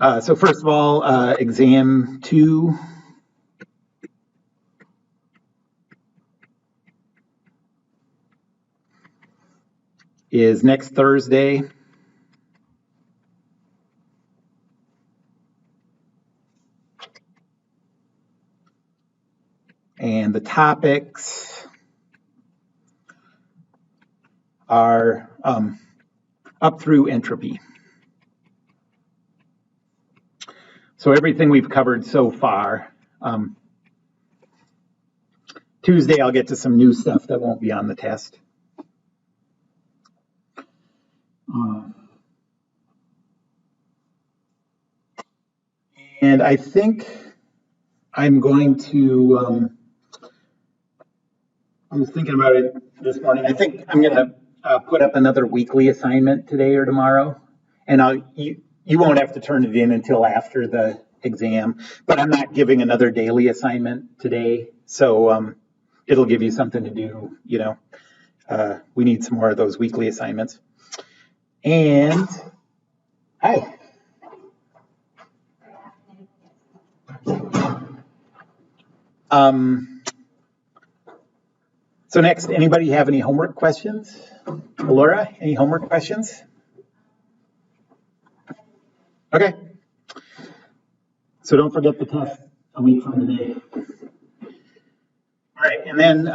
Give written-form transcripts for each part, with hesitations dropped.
So first of all, exam 2 is next Thursday. And the topics are up through entropy. So everything we've covered so far. Tuesday, I'll get to some new stuff that won't be on the test. And I think I'm going to, I was thinking about it this morning. I think I'm going to put up another weekly assignment today or tomorrow. And you won't have to turn it in until after the exam, but I'm not giving another daily assignment today. So it'll give you something to do, you know. We need some more of those weekly assignments. And, hi. So next, anybody have any homework questions? Laura, any homework questions? Okay. So don't forget the test a week from today. All right, and then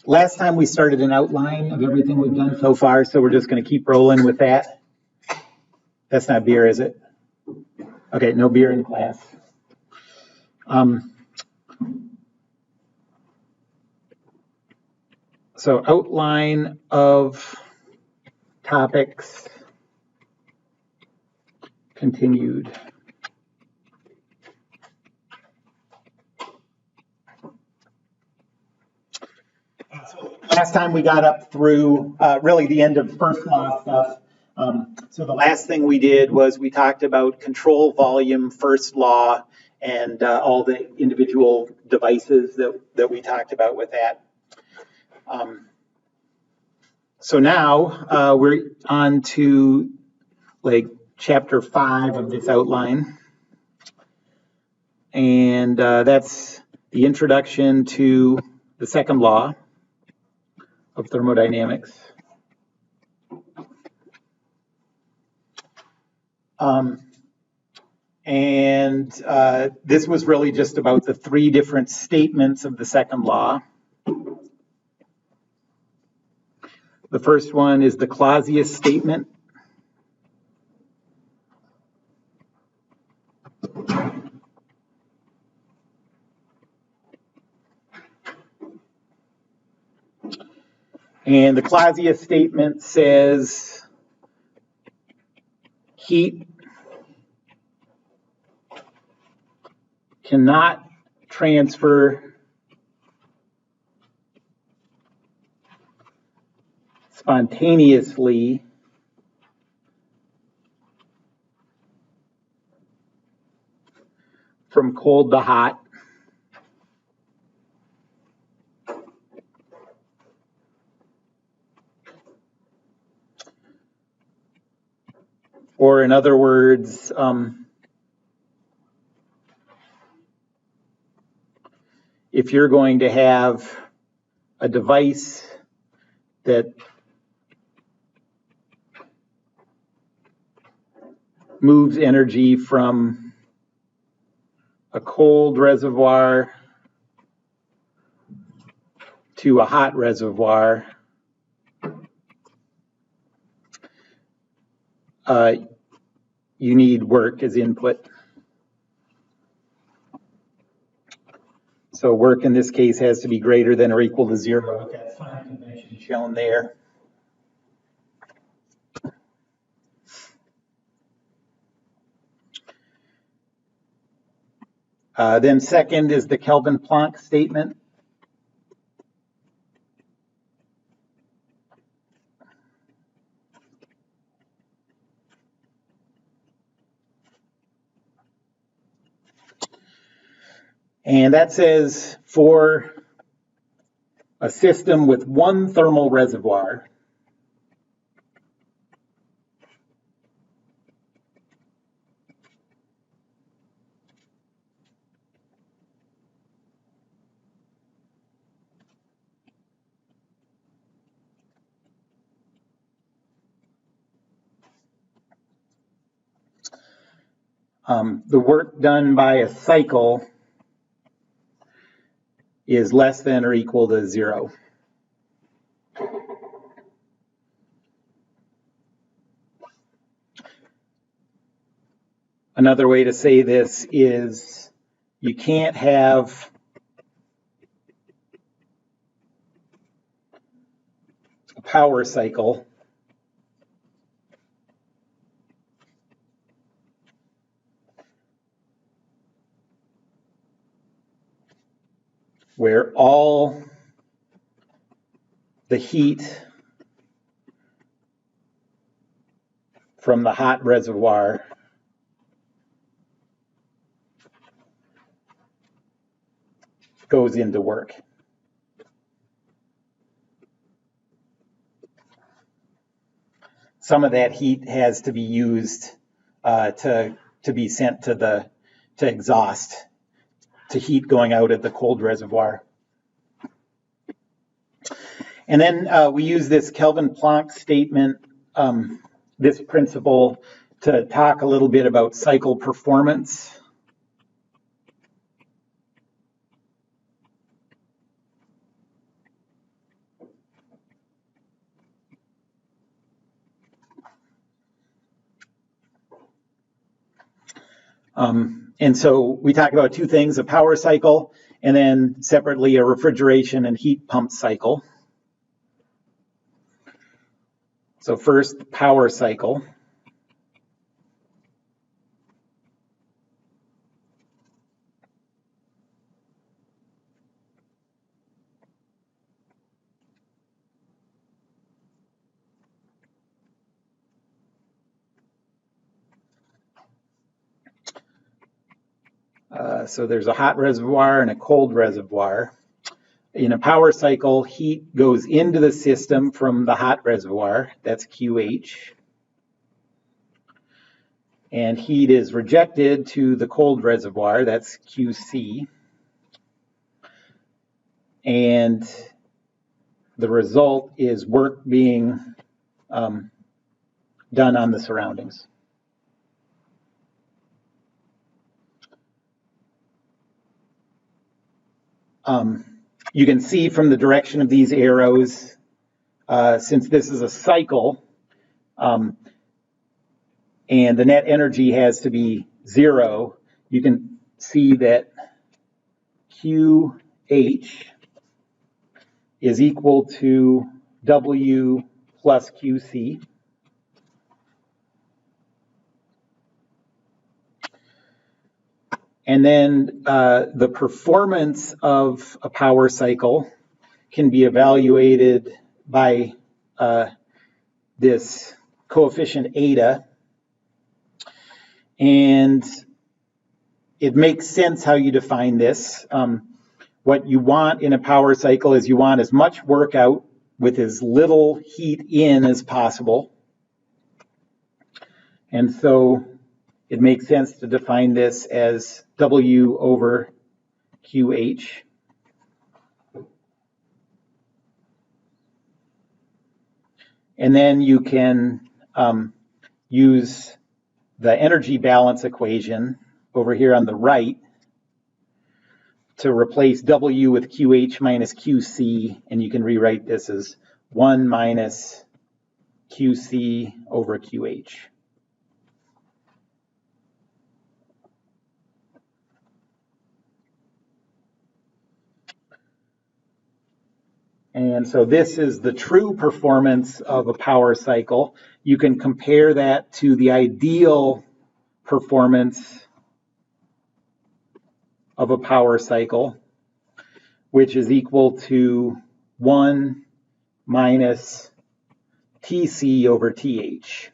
last time we started an outline of everything we've done so far, so we're just going to keep rolling with that. That's not beer, is it? Okay, no beer in class. So outline of topics continued. So last time we got up through really the end of first law stuff. So the last thing we did was we talked about control volume, first law, and all the individual devices that we talked about with that. So now we're on to like chapter 5 of this outline. And that's the introduction to the second law of thermodynamics. And this was really just about the 3 different statements of the second law. The first one is the Clausius statement. And the Clausius statement says heat cannot transfer spontaneously from cold to hot. Or in other words, if you're going to have a device that moves energy from a cold reservoir to a hot reservoir, you need work as input. So work in this case has to be greater than or equal to 0. That sign convention shown there. Then second is the Kelvin-Planck statement. And that says for a system with one thermal reservoir, the work done by a cycle is less than or equal to 0. Another way to say this is you can't have a power cycle where all the heat from the hot reservoir goes into work. Some of that heat has to be used to be sent to exhaust, to heat going out at the cold reservoir. And then we use this Kelvin-Planck statement, this principle, to talk a little bit about cycle performance. And so we talk about two things, a power cycle, and then separately a refrigeration and heat pump cycle. So first, power cycle. So there's a hot reservoir and a cold reservoir. In a power cycle, heat goes into the system from the hot reservoir, that's QH. And heat is rejected to the cold reservoir, that's QC. And the result is work being done on the surroundings. You can see from the direction of these arrows, since this is a cycle, and the net energy has to be 0, you can see that QH is equal to W plus QC. And then the performance of a power cycle can be evaluated by this coefficient eta. And it makes sense how you define this. What you want in a power cycle is you want as much work out with as little heat in as possible. And so it makes sense to define this as W over QH. And then you can use the energy balance equation over here on the right to replace W with QH minus QC, and you can rewrite this as 1 minus QC over QH. And so this is the true performance of a power cycle. You can compare that to the ideal performance of a power cycle, which is equal to 1 minus TC over TH.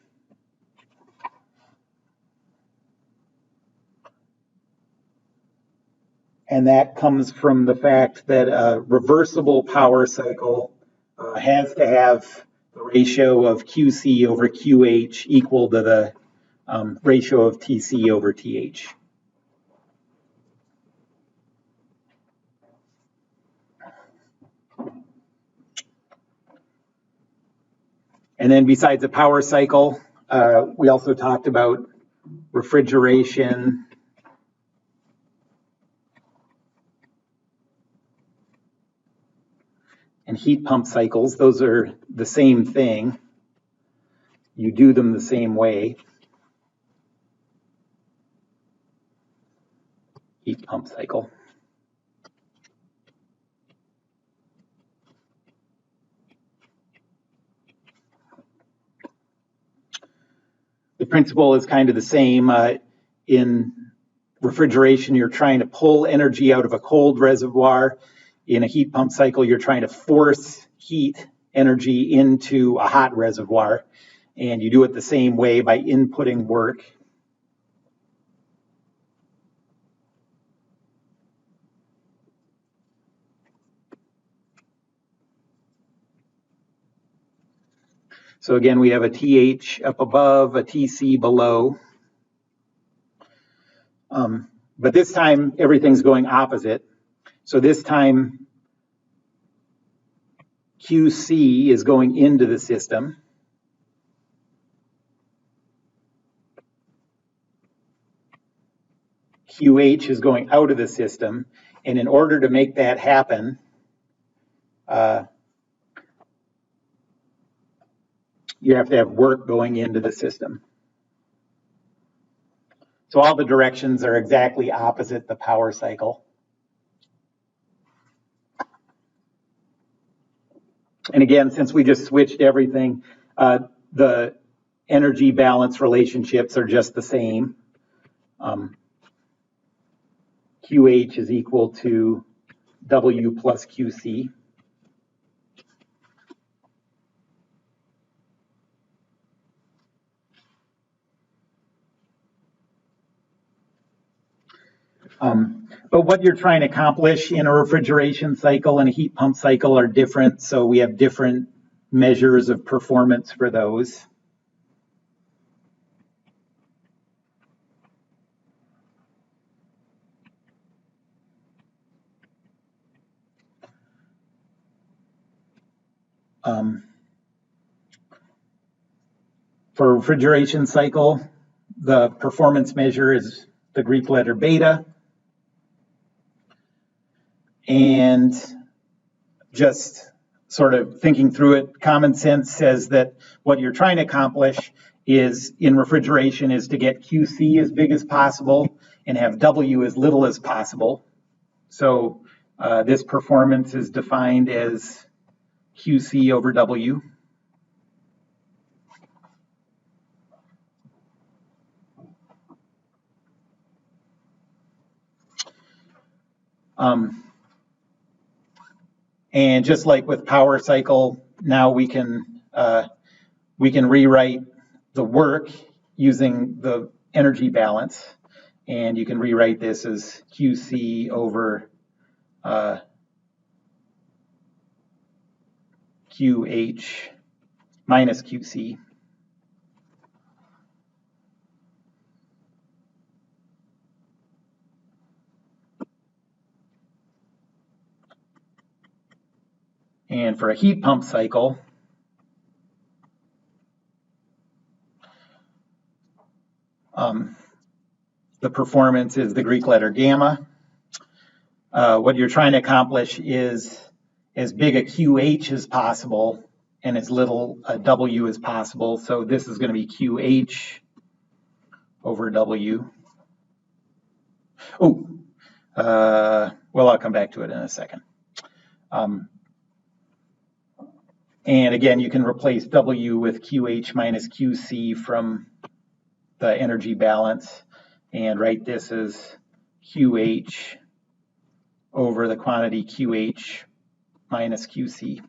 And that comes from the fact that a reversible power cycle has to have the ratio of QC over QH equal to the ratio of TC over TH. And then besides a power cycle, we also talked about refrigeration, and heat pump cycles. Those are the same thing. You do them the same way. Heat pump cycle. The principle is kind of the same. In refrigeration, you're trying to pull energy out of a cold reservoir. In a heat pump cycle, you're trying to force heat energy into a hot reservoir. And you do it the same way by inputting work. So again, we have a TH up above, a TC below. But this time, everything's going opposite. So this time, QC is going into the system. QH is going out of the system. And in order to make that happen, you have to have work going into the system. So all the directions are exactly opposite the power cycle. And again, since we just switched everything, the energy balance relationships are just the same. QH is equal to W plus QC. But what you're trying to accomplish in a refrigeration cycle and a heat pump cycle are different, so we have different measures of performance for those. For a refrigeration cycle, the performance measure is the Greek letter beta. And just sort of thinking through it, common sense says that what you're trying to accomplish is in refrigeration is to get QC as big as possible and have W as little as possible. So this performance is defined as QC over W. And just like with power cycle, now we can rewrite the work using the energy balance, and you can rewrite this as QC over QH minus QC. And for a heat pump cycle, the performance is the Greek letter gamma. What you're trying to accomplish is as big a QH as possible and as little a W as possible. So this is going to be QH over W. Well, I'll come back to it in a second. And again, you can replace W with QH minus QC from the energy balance and write this as QH over the quantity QH minus QC.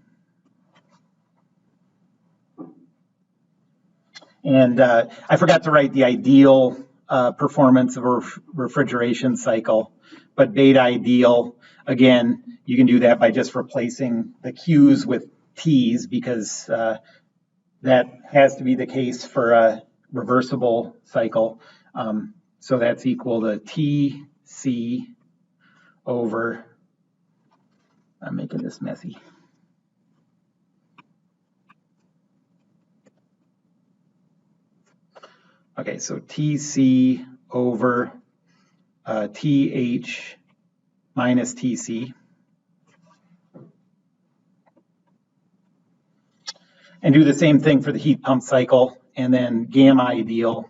And I forgot to write the ideal performance of a refrigeration cycle, but beta ideal, again, you can do that by just replacing the Q's with T's because that has to be the case for a reversible cycle. So that's equal to TC over, I'm making this messy. Okay, so TC over TH minus TC. And do the same thing for the heat pump cycle, and then gamma ideal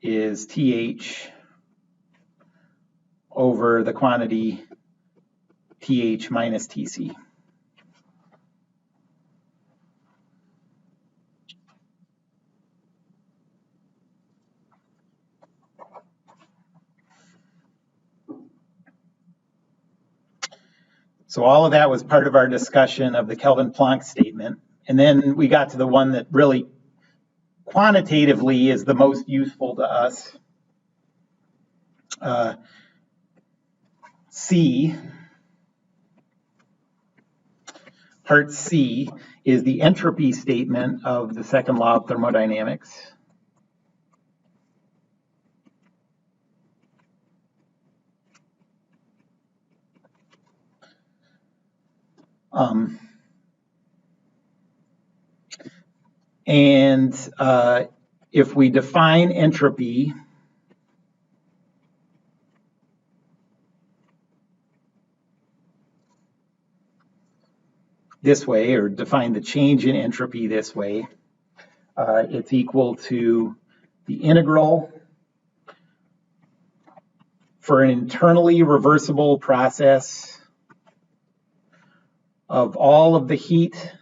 is TH over the quantity TH minus TC. So all of that was part of our discussion of the Kelvin-Planck statement. And then we got to the one that really quantitatively is the most useful to us. C, part C, is the entropy statement of the second law of thermodynamics. If we define entropy this way, or define the change in entropy this way, it's equal to the integral for an internally reversible process of all of the heat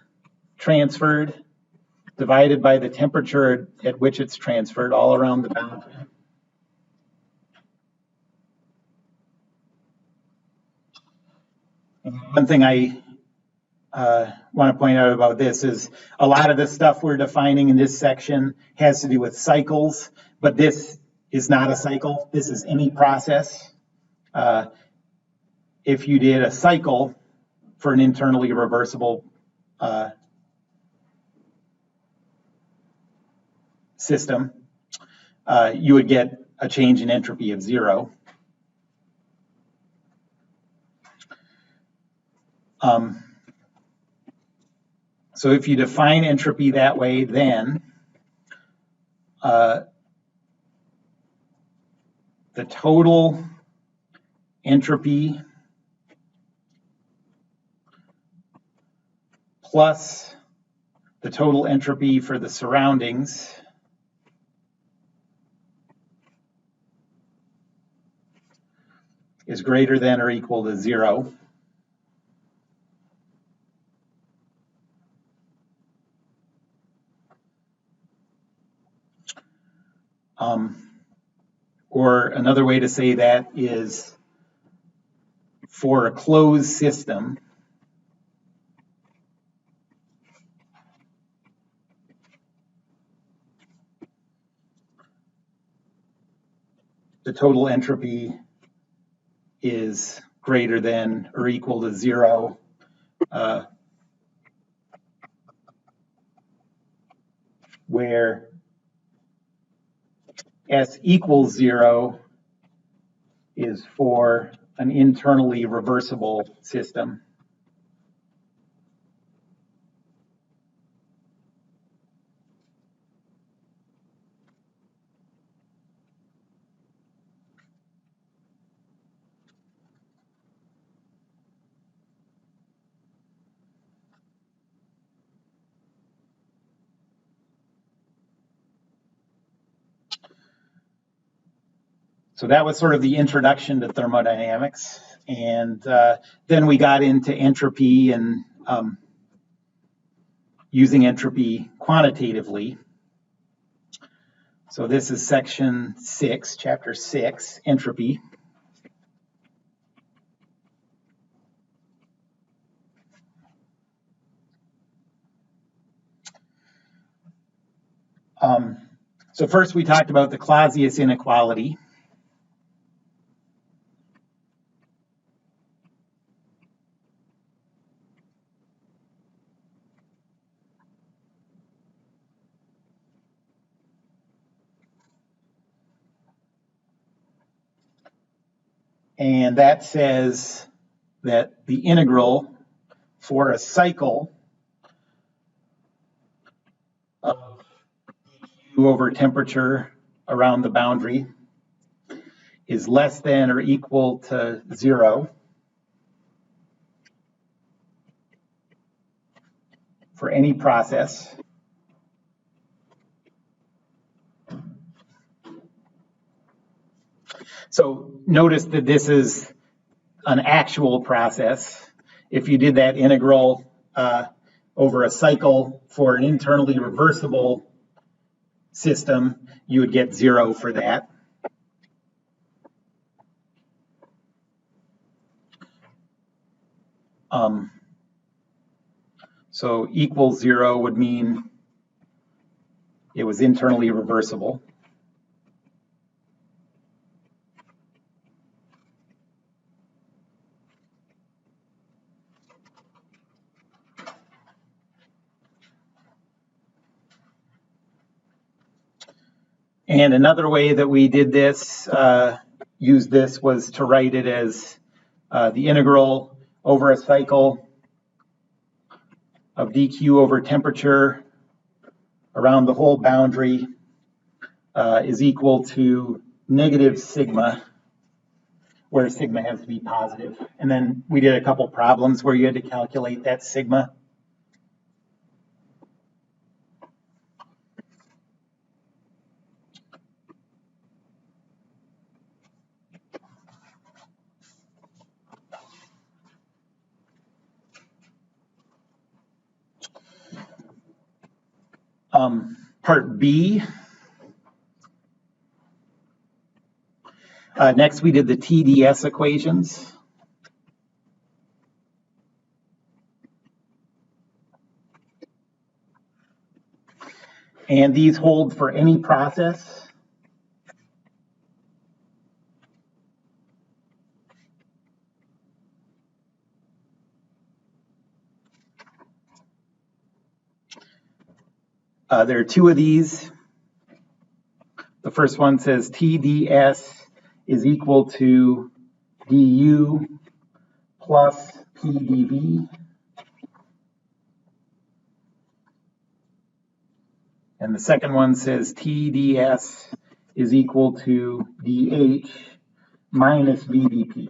transferred divided by the temperature at which it's transferred all around the boundary. And one thing I want to point out about this is a lot of the stuff we're defining in this section has to do with cycles, but this is not a cycle. This is any process. If you did a cycle for an internally reversible system, you would get a change in entropy of 0. So if you define entropy that way, then the total entropy plus the total entropy for the surroundings is greater than or equal to 0. Or another way to say that is for a closed system, the total entropy is greater than or equal to 0 where S equals 0 is for an internally reversible system. So that was sort of the introduction to thermodynamics. And then we got into entropy and using entropy quantitatively. So this is section 6, chapter 6, entropy. So first we talked about the Clausius inequality. And that says that the integral for a cycle dq over temperature around the boundary is less than or equal to 0 for any process So notice that this is an actual process. If you did that integral over a cycle for an internally reversible system, you would get 0 for that. So equals 0 would mean it was internally reversible. And another way that we did this, use this, was to write it as the integral over a cycle of dq over temperature around the whole boundary is equal to negative sigma, where sigma has to be positive. And then we did a couple problems where you had to calculate that sigma. Part B. Next, we did the TDS equations. And these hold for any process. There are two of these. The first one says TDS is equal to du plus PdV. And the second one says TDS is equal to dH minus VdP.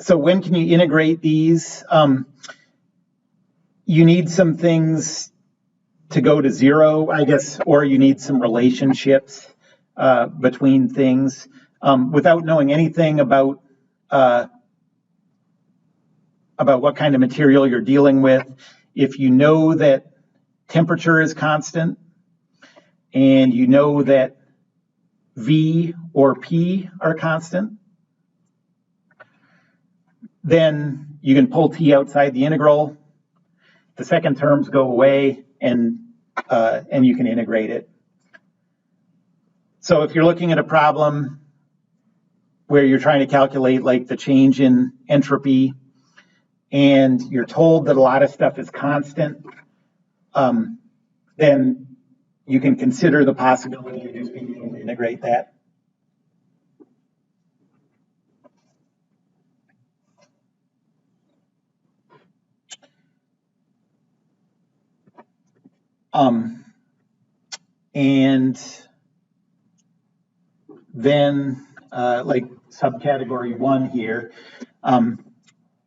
So when can you integrate these? You need some things to go to 0, I guess, or you need some relationships between things. Without knowing anything about what kind of material you're dealing with, if you know that temperature is constant and you know that V or P are constant, then you can pull T outside the integral. The second terms go away, and you can integrate it. So if you're looking at a problem where you're trying to calculate like the change in entropy, and you're told that a lot of stuff is constant, then you can consider the possibility of just being able to integrate that. And then like subcategory 1 here,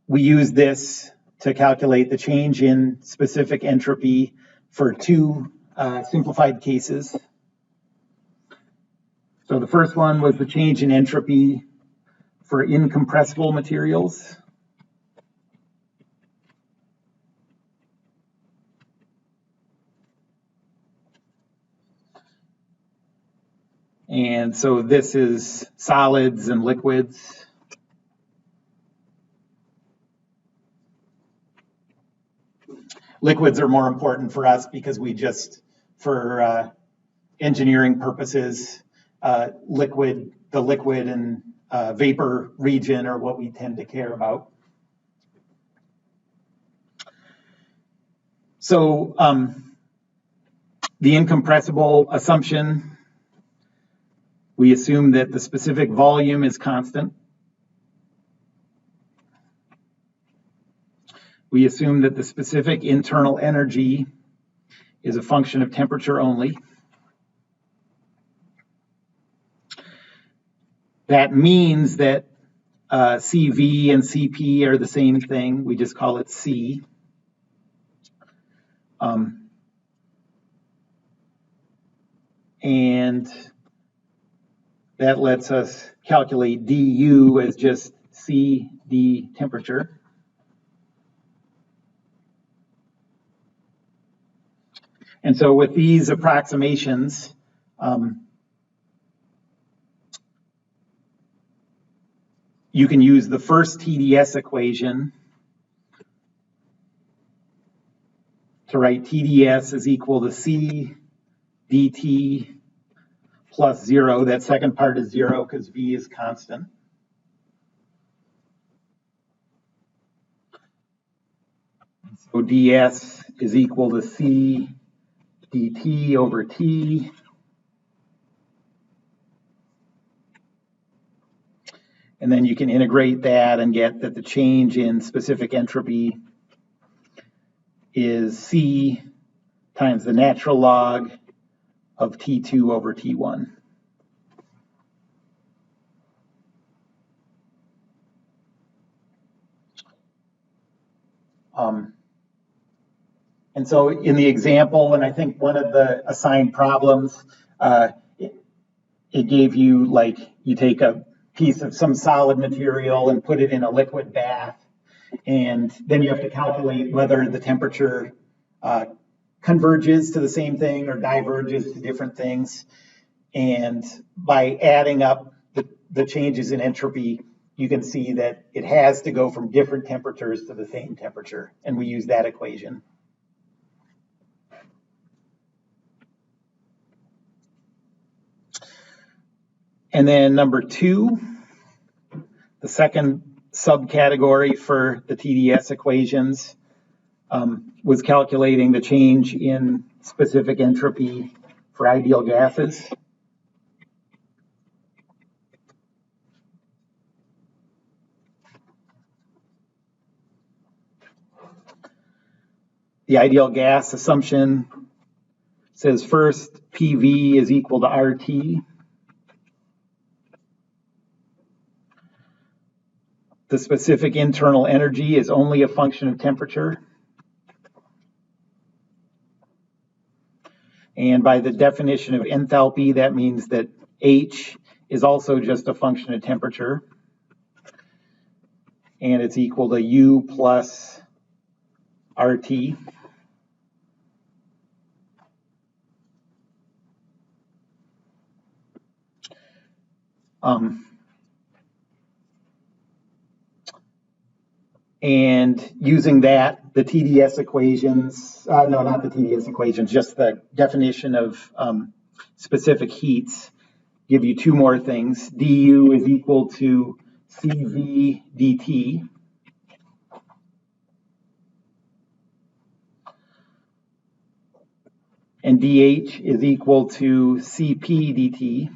we use this to calculate the change in specific entropy for 2 simplified cases. So the first one was the change in entropy for incompressible materials. And so this is solids and liquids. Liquids are more important for us because we just, for engineering purposes, the liquid and vapor region are what we tend to care about. So the incompressible assumption, we assume that the specific volume is constant. we assume that the specific internal energy is a function of temperature only. That means that CV and CP are the same thing. We just call it C. And that lets us calculate du as just CD temperature. And so with these approximations, you can use the first TDS equation to write TDS is equal to C dt plus 0. That second part is 0 because V is constant. So ds is equal to C dt over T. And then you can integrate that and get that the change in specific entropy is C times the natural log of T2 over T1. And so in the example, and I think one of the assigned problems, it gave you, like, you take a piece of some solid material and put it in a liquid bath, and then you have to calculate whether the temperature converges to the same thing or diverges to different things. And by adding up the changes in entropy, you can see that it has to go from different temperatures to the same temperature, and we use that equation. And then number 2, the second subcategory for the TDS equations was calculating the change in specific entropy for ideal gases. The ideal gas assumption says first PV is equal to RT. The specific internal energy is only a function of temperature. And by the definition of enthalpy, that means that H is also just a function of temperature. And it's equal to U plus RT. And using that, the TDS equations, no, not the TDS equations, just the definition of specific heats give you 2 more things. du is equal to CV dt. And dH is equal to CP dt.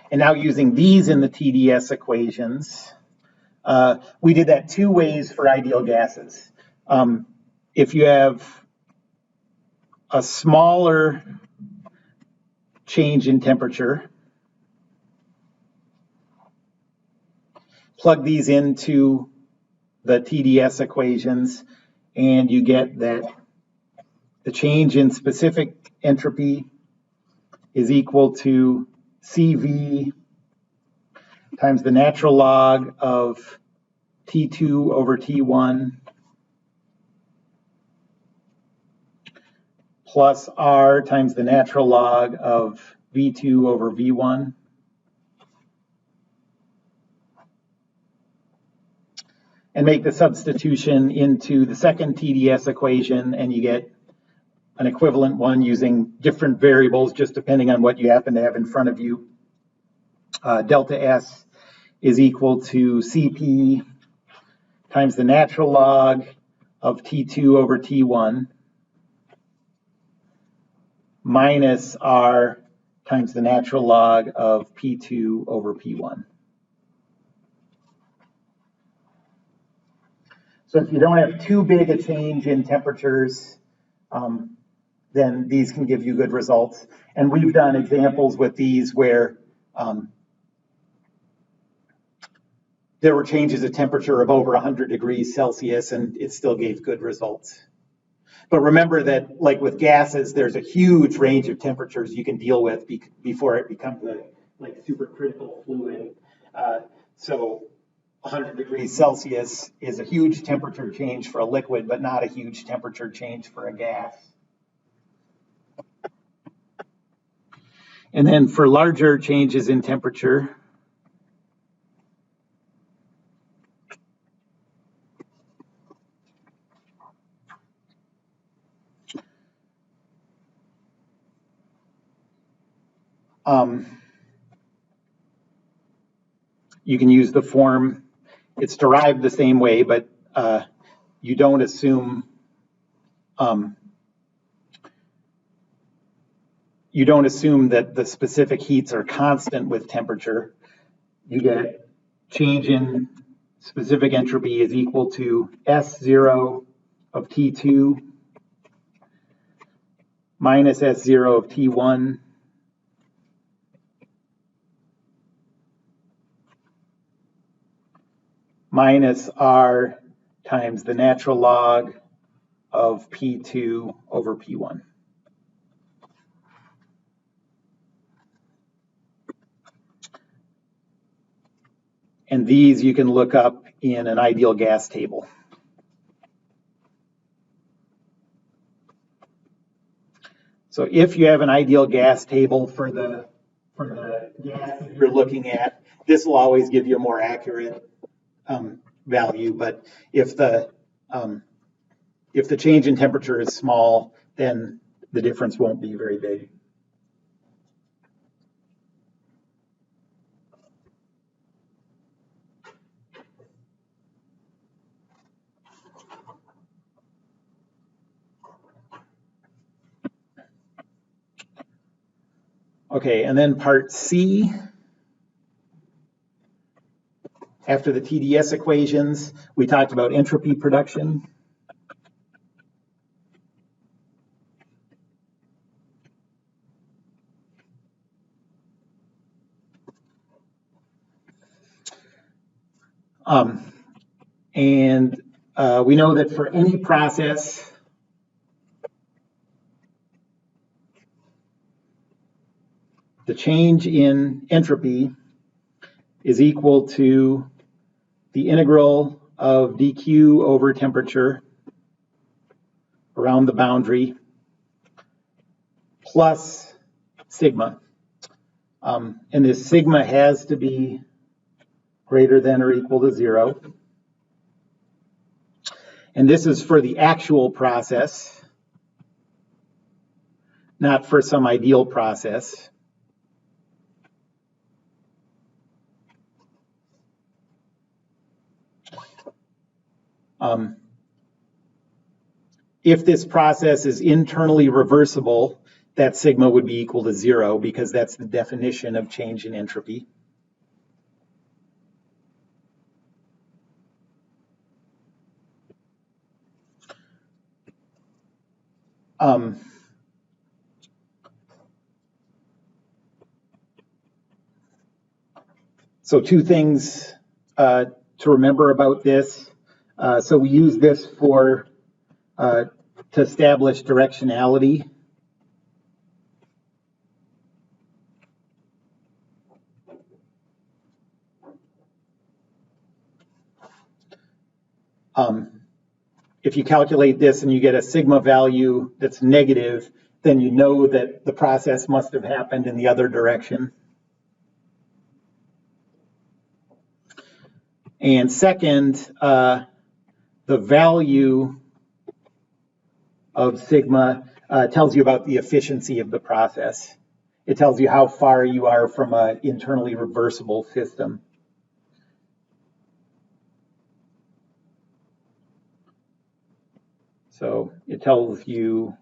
And now using these in the TDS equations, we did that 2 ways for ideal gases. If you have a smaller change in temperature, plug these into the TDS equations, and you get that the change in specific entropy is equal to CV times the natural log of T2 over T1 plus R times the natural log of V2 over V1. And make the substitution into the second TDS equation, and you get an equivalent one using different variables, just depending on what you happen to have in front of you. Delta S is equal to CP times the natural log of T2 over T1 minus R times the natural log of P2 over P1. So if you don't have too big a change in temperatures, then these can give you good results. And we've done examples with these where there were changes of temperature of over 100 degrees Celsius, and it still gave good results. But remember that, like with gases, there's a huge range of temperatures you can deal with before it becomes a supercritical fluid. So 100 degrees Celsius is a huge temperature change for a liquid, but not a huge temperature change for a gas. And then for larger changes in temperature, you can use the form. It's derived the same way, but you don't assume that the specific heats are constant with temperature. You get change in specific entropy is equal to S0 of T2 minus S0 of T1 minus R times the natural log of P2 over P1. And these you can look up in an ideal gas table. So if you have an ideal gas table for the gas that you're looking at, this will always give you a more accurate value. But if the change in temperature is small, then the difference won't be very big. Okay, and then part C, after the TDS equations, we talked about entropy production. And we know that for any process, the change in entropy is equal to the integral of dq over temperature around the boundary plus sigma. And this sigma has to be greater than or equal to 0. And this is for the actual process, not for some ideal process. If this process is internally reversible, that sigma would be equal to 0 because that's the definition of change in entropy. So two things to remember about this. So we use this for to establish directionality. If you calculate this and you get a sigma value that's negative, then you know that the process must have happened in the other direction. And second, the value of sigma tells you about the efficiency of the process. It tells you how far you are from an internally reversible system. So it tells you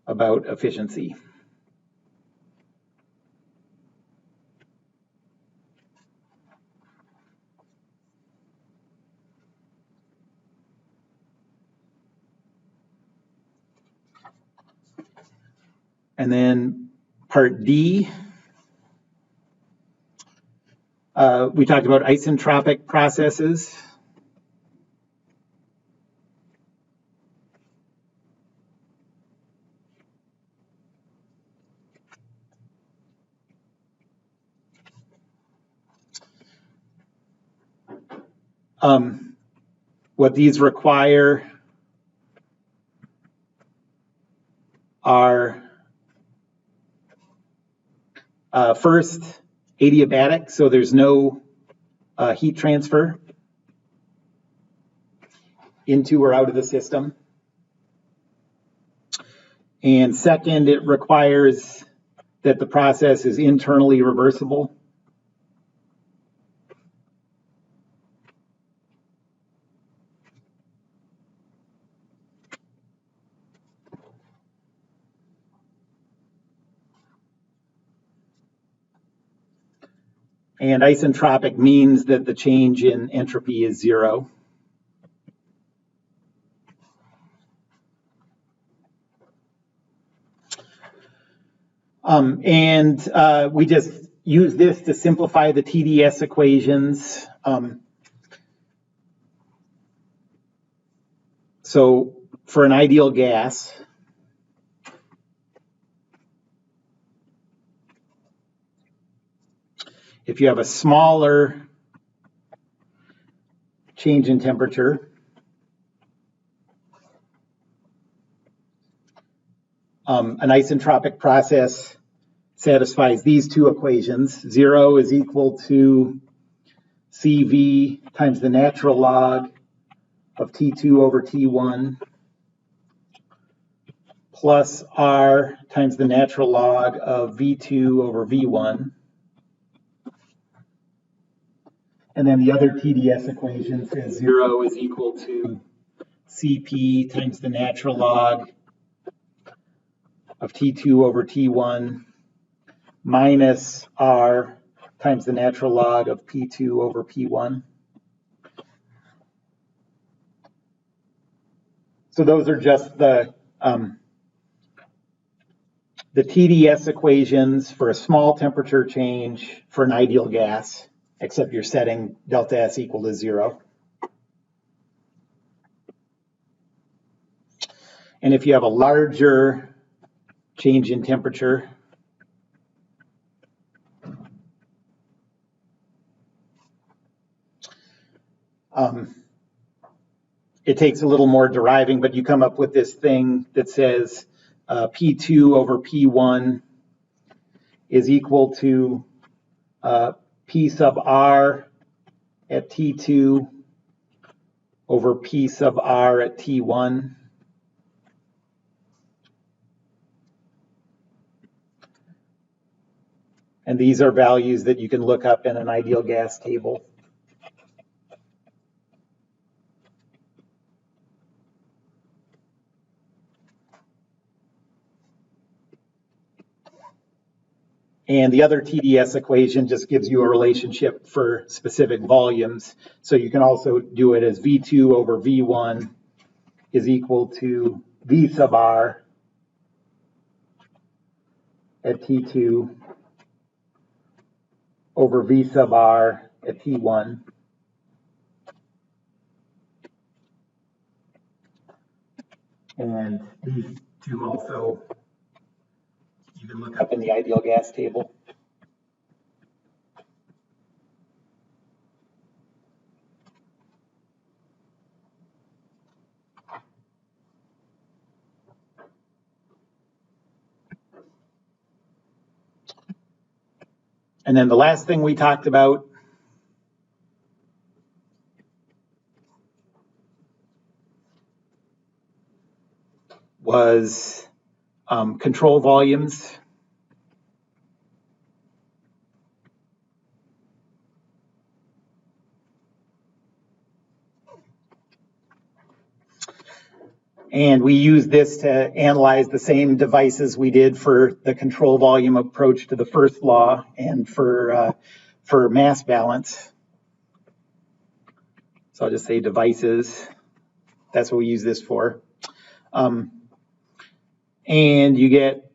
about efficiency. And then part D, we talked about isentropic processes. What these require are first, adiabatic, so there's no heat transfer into or out of the system. And second, it requires that the process is internally reversible. And isentropic means that the change in entropy is zero. We just use this to simplify the TDS equations. So for an ideal gas, if you have a smaller change in temperature, an isentropic process satisfies these two equations. 0 is equal to CV times the natural log of T2 over T1 plus R times the natural log of V2 over V1. And then the other TDS equation says 0 is equal to CP times the natural log of T2 over T1 minus R times the natural log of P2 over P1. So those are just the TDS equations for a small temperature change for an ideal gas, except you're setting delta S equal to 0. And if you have a larger change in temperature, it takes a little more deriving, but you come up with this thing that says P2 over P1 is equal to P sub R at T2 over P sub R at T1. And these are values that you can look up in an ideal gas table. And the other TDS equation just gives you a relationship for specific volumes. So you can also do it as V2 over V1 is equal to V sub R at T2 over V sub R at T1. And these two also you can look up in the ideal gas table. And then the last thing we talked about was control volumes. And we use this to analyze the same devices we did for the control volume approach to the first law and for mass balance. So I'll just say devices. That's what we use this for. And you get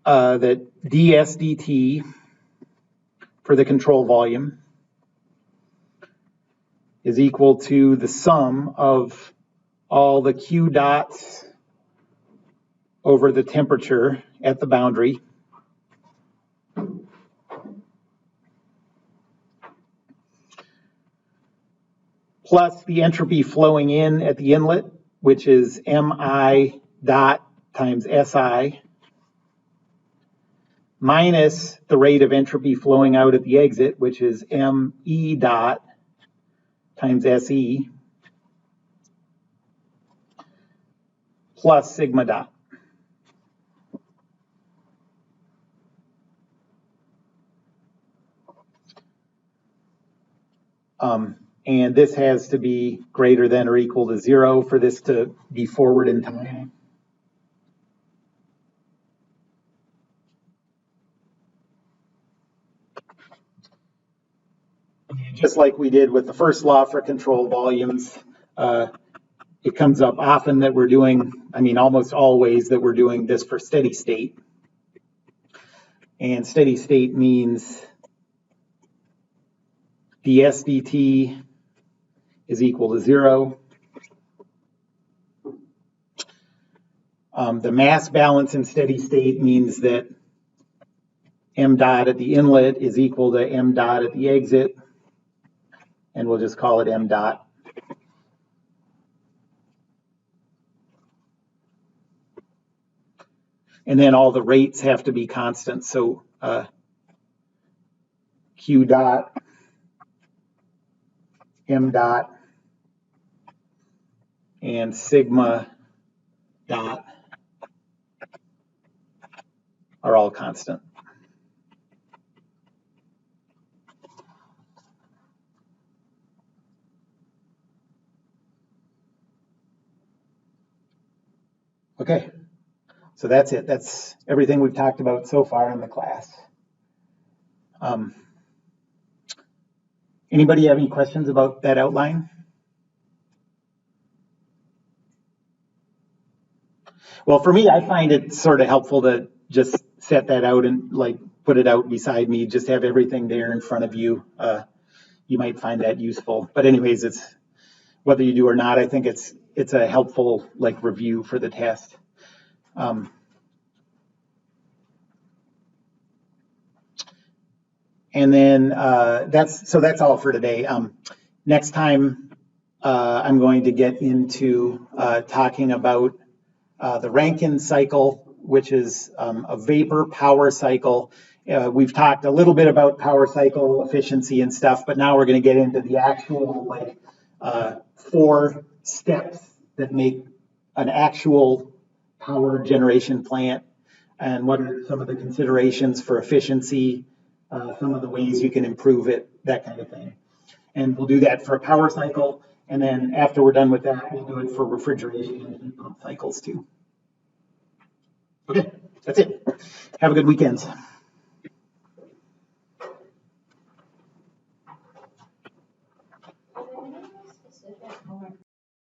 that ds dt for the control volume is equal to the sum of all the Q dots over the temperature at the boundary plus the entropy flowing in at the inlet, which is mi dot times Si, minus the rate of entropy flowing out at the exit, which is me dot times Se, plus sigma dot. And this has to be greater than or equal to 0 for this to be forward in time. Just like we did with the first law for control volumes, it comes up often that we're doing, almost always that we're doing this for steady state. And steady state means ds dt is equal to 0. The mass balance in steady state means that m dot at the inlet is equal to m dot at the exit, and we'll just call it m dot. And then all the rates have to be constant, so q dot, m dot, and sigma dot are all constant. Okay, so that's it. That's everything we've talked about so far in the class. Anybody have any questions about that outline? Well, for me, I find it sort of helpful to just set that out and put it out beside me, just have everything there in front of you. You might find that useful. But anyways, it's whether you do or not, I think it's a helpful review for the test. And then that's all for today. Next time, I'm going to get into talking about the Rankine cycle, which is a vapor power cycle. We've talked a little bit about power cycle efficiency and stuff, but now we're going to get into the actual 4 steps that make an actual power generation plant, and what are some of the considerations for efficiency, some of the ways you can improve it, that kind of thing. And we'll do that for a power cycle, and then after we're done with that, we'll do it for refrigeration and heat pump cycles too. Okay, that's it. Have a good weekend.